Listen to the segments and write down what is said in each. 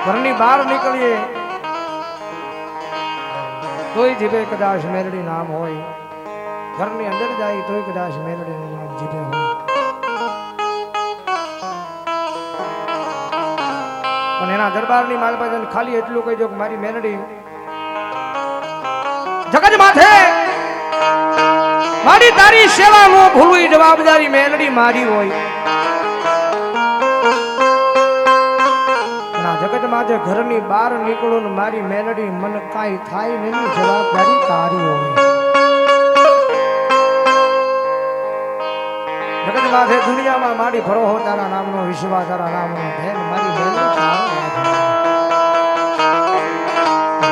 ઘરની બહાર નીકળીએ તોય જીભે કદાચ મેલડી નામ હોય, ઘરની અંદર જાય તોય કદાચ મેલડી નામ જીભે હોય, પણ એના દરબારની માલ પાસે ખાલી એટલું કહી દો કે મારી મેલડી જગત માથે મારી તારી સેવા નો ભૂલવી જવાબદારી મેલડી મારી હોય. જગત માથે ઘરની બહાર નીકળો ને મારી મેલડી મન કાંઈ થાય ને એની જવાબદારી તારી હોય. જગત માથે દુનિયામાં મારી ભરોહો તારા નામનો, વિશ્વાસ તારા નામનો, ધ્યાન મારી મેલડી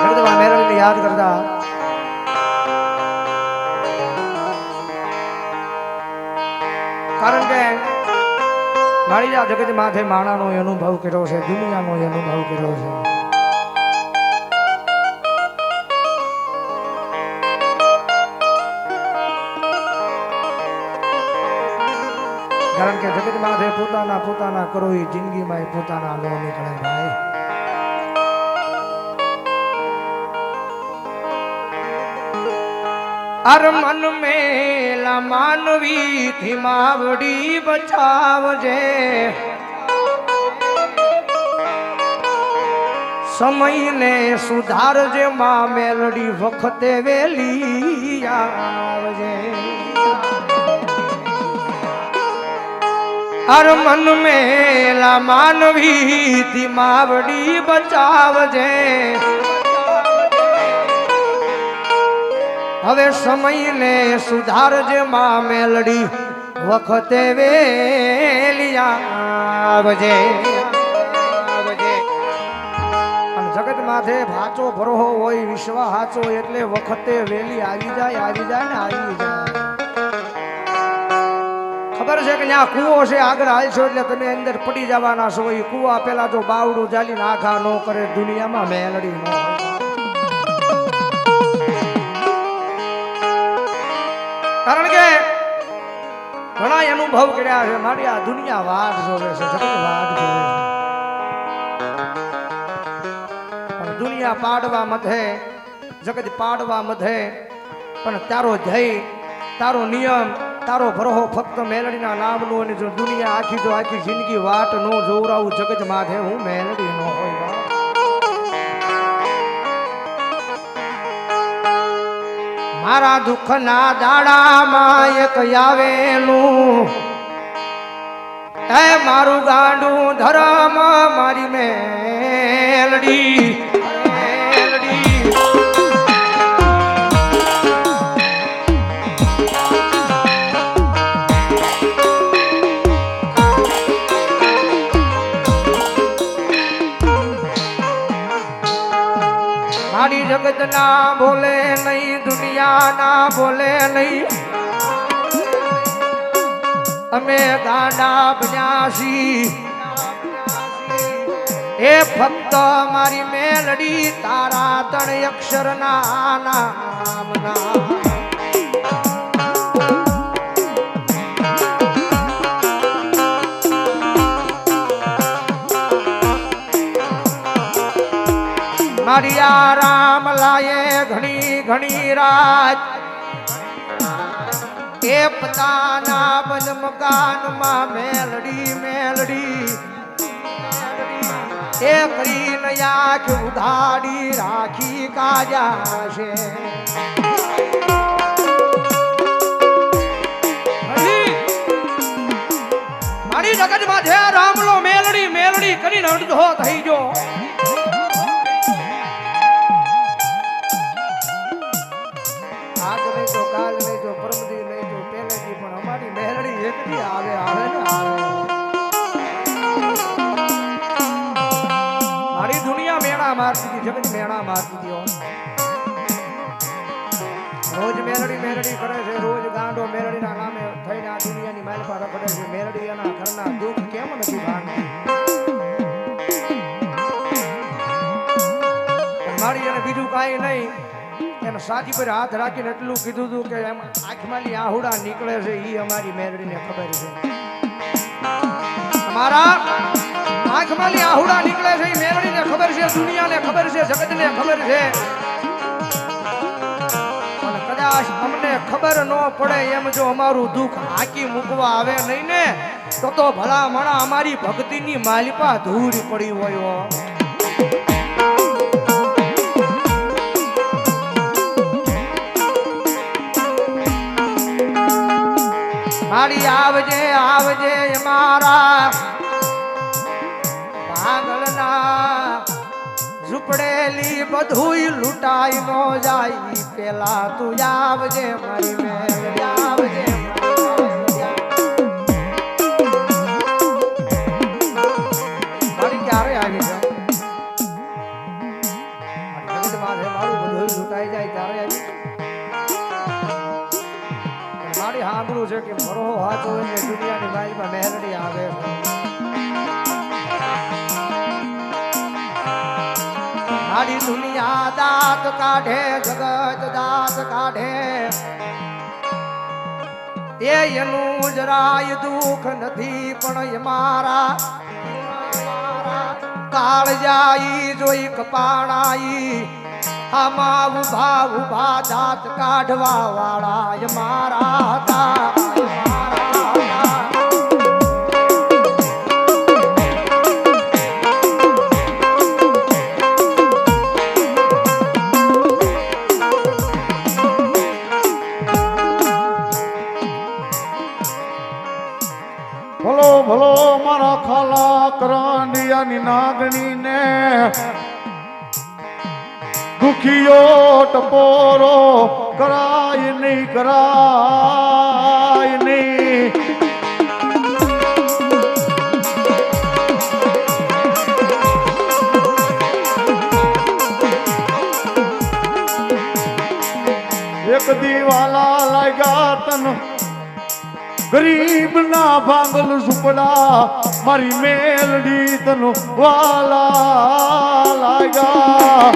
જગતમાં મેલડીને યાદ કરતા કારણ કે મારી આ જગત માથે માણાનો અનુભવ કર્યો છે, દુનિયાનો અનુભવ કર્યો છે. કારણ કે જગત માથે પોતાના કરો એ જિંદગીમાં પોતાના નો નીકળે ભાઈ. અર મન મેલા માનવી થી માવડી બચાવજે, સમયને સુધારજે માં મેલડી વખતે વેલી આવજે. અર મન મેલા માનવી થી માવડી બચાવજે, હવે સમયને સુધારજે માં મેલડી વખતે વેલી આવજે. અને જગત માથે ભાચો ભરોહો હોય, વિશ્વાસ હાચો એટલે વખતે વેલી આવી જાય ને આવી જાય. ખબર છે કે ત્યાં કૂવો છે, આગળ હાલશો એટલે તમે અંદર પડી જવાના છો. એ કૂવા પેલા તો બાવડું ચાલીને આખા ન કરે, દુનિયામાં મેલડી ન હોય. કારણ કે ઘણા અનુભવ કર્યા છે. મારી આ દુનિયા વાટ જોવે છે, જગત વાટ જોવે છે, પણ દુનિયા પાડવા મધે, જગત પાડવા મધે, પણ તારો ધ્યેય, તારો નિયમ, તારો ભરોહો ફક્ત મેલડીના નામનો. અને જો દુનિયા આખી જિંદગી વાટ નો જોવરાવું જગત માથે હું મેલડી નો હોય. મારા દુઃખના દાડામાં એક આવેલું એ મારું ગાંડું ધરમ મારી મેલડી. મારી જગત ના બોલે નહીં, દુનિયા ના બોલે નહીં, અમે ગાંડા બન્યાસી એ ફક્ત મારી મેલડી તારા ત્રણ અક્ષર ના નામના. મારી આ રામ લાયે ઘણી રાત એ પતાના બન મકાનમાં મેલડી એ કરીને આંખ ઉઘાડી રાખી કાજા છે. મારી જગત માં છે રામલો મેલડી કરીને અડધો થઈ ગયો. આજ નહીં તો કાલ નહીં તો પરમદી નહીં તો પહેલેથી, પણ અમારી મેલડી એકલી આવે ને આવે. મારી દુનિયા મેણા મારતી હતી, જગત મેણા મારતી હતી. રોજ મેલડી કરે છે, રોજ ગાંડો મેલડીના નામે થઈને આ દુનિયાની માલ પર રખડે છે. મેલડી એના ઘરના દુઃખ કેમ નથી ભાંગતી. મારી એને બીજું કાંઈ નહીં, એને સાચી પર હાથ રાખીને એટલું કીધું હતું કે એમ આંખમાંથી આહુડા નીકળે છે, એ અમારી મેલડીને ખબર છે. મારા આંખમાંથી આહુડા નીકળે છે એ મેલડીને ખબર છે, દુનિયાને ખબર છે, જગતને ખબર છે. પણ કદાચ અમને ખબર ન પડે એમ જો અમારું દુઃખ હાકી મૂકવા આવે નહીં ને તો ભલા મણા અમારી ભક્તિની માલિપા ધૂળ પડી હોય. મારી આવજે આવજે મારા પાગલના ઝૂંપડેલી બધુંય લૂંટાઈ નો જાય પેલા તું આવજે મારી મેલ આવજે. મારી ક્યારે આવી જાય મારું બધું લૂંટાઈ જાય ત્યારે આવી. મારી સાંભળું છે કે મરો હાચો એટલે દુનિયાની બાઈમાં મેલડી આવે. મારી દુનિયા દાંત કાઢે, જગત દાંત કાઢે, એનું જરાય દુઃખ નથી પણ મારા કાળ જાય જોઈ કપાણાઈ આમાં ઉભા ઉભા દાંત કાઢવા વાળા મારા હતા. ભલો ભલો મારા ખાલા કરંડિયાની નાગણી ને દુખીઓ ટપોરો કરાય નહીં કરાય નહીં. એક દીવાલા લાગ્યા તન ગરીબ ના ભાંગલ ઝૂંપડા મારી મેલડી તનો વાલા લાગ્યા.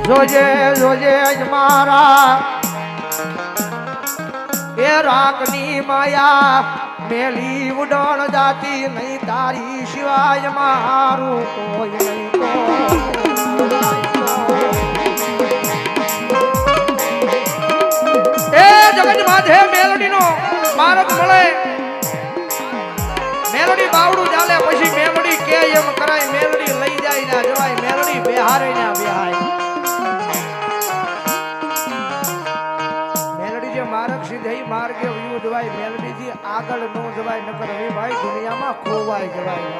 જોજે જોજે મારા એ રાખની માયા મેલી ઉડણ જાતી નહીં તારી સિવાય મારું કોઈ નહીં. એ જગત માથે મેલડી નો માર્ગ મળે, મેલડી બાવડું ચાલે પછી મેલડી કે એમ કરાય, મેલડી લઈ જાય ના જવાય, મેલડી બેહારે ના બેહાય. મેલડી જે માર્ગ સીધે માર્ગે વ્યૂ જવાય, મેલડી થી આગળ નો જવાય નકર હવે ભાઈ દુનિયામાં ખોવાય જવાય.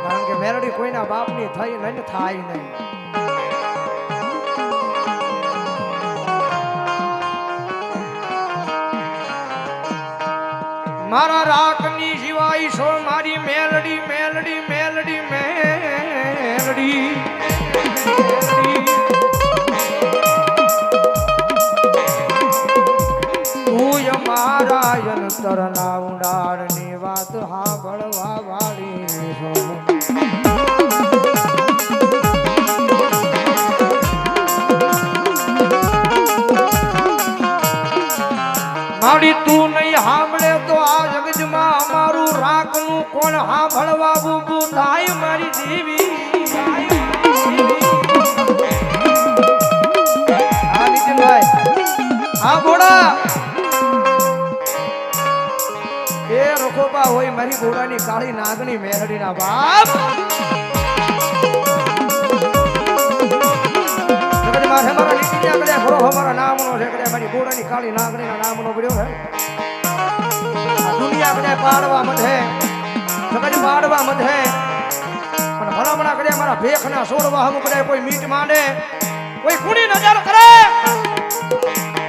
કારણ કે મેલડી કોઈના બાપની થઈ નહીં થાય નહીં. મારા રાખની સિવાય સો મારી મેલડી મેલડી મેલડી મેલડી. તું મારા અંતરના ઊંડાણની વાત સાંભળવા વાળી છો. મારી તું નહીં સાંભળે તો આ જગતમાં અમારું રાખનું કોણ સાંભળવા ઊભું થાય મારી દેવી. હા નીતિનભાઈ, હા બોડા એ રખોપા હોય મારી બોડાની કાળી નાગણી મેલડીના બાપ. મારા લીટીયા કદાચ ઘરો અમારા નામનો છે, કદાચ મારી બોડાની કાળી નાગણીના નામનો પડ્યો છે. આ દુનિયા કદાચ પાડવા મધે, જગત પાડવા મધે, પણ ભલામણા કદાચ મારા ભેખના સોડવા હમ કદાચ કોઈ મીટ માંડે, કોઈ કુણી નજર કરે,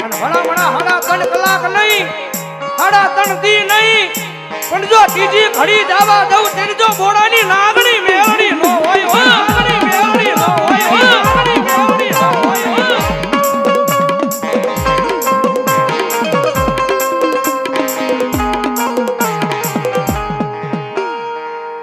અને ભલામણા 3.5 કલાક નહીં, 3.5 દી નહીં, પણ જો ત્રીજી ઘડી જવા દઉં તેની જો બોડાની નાગ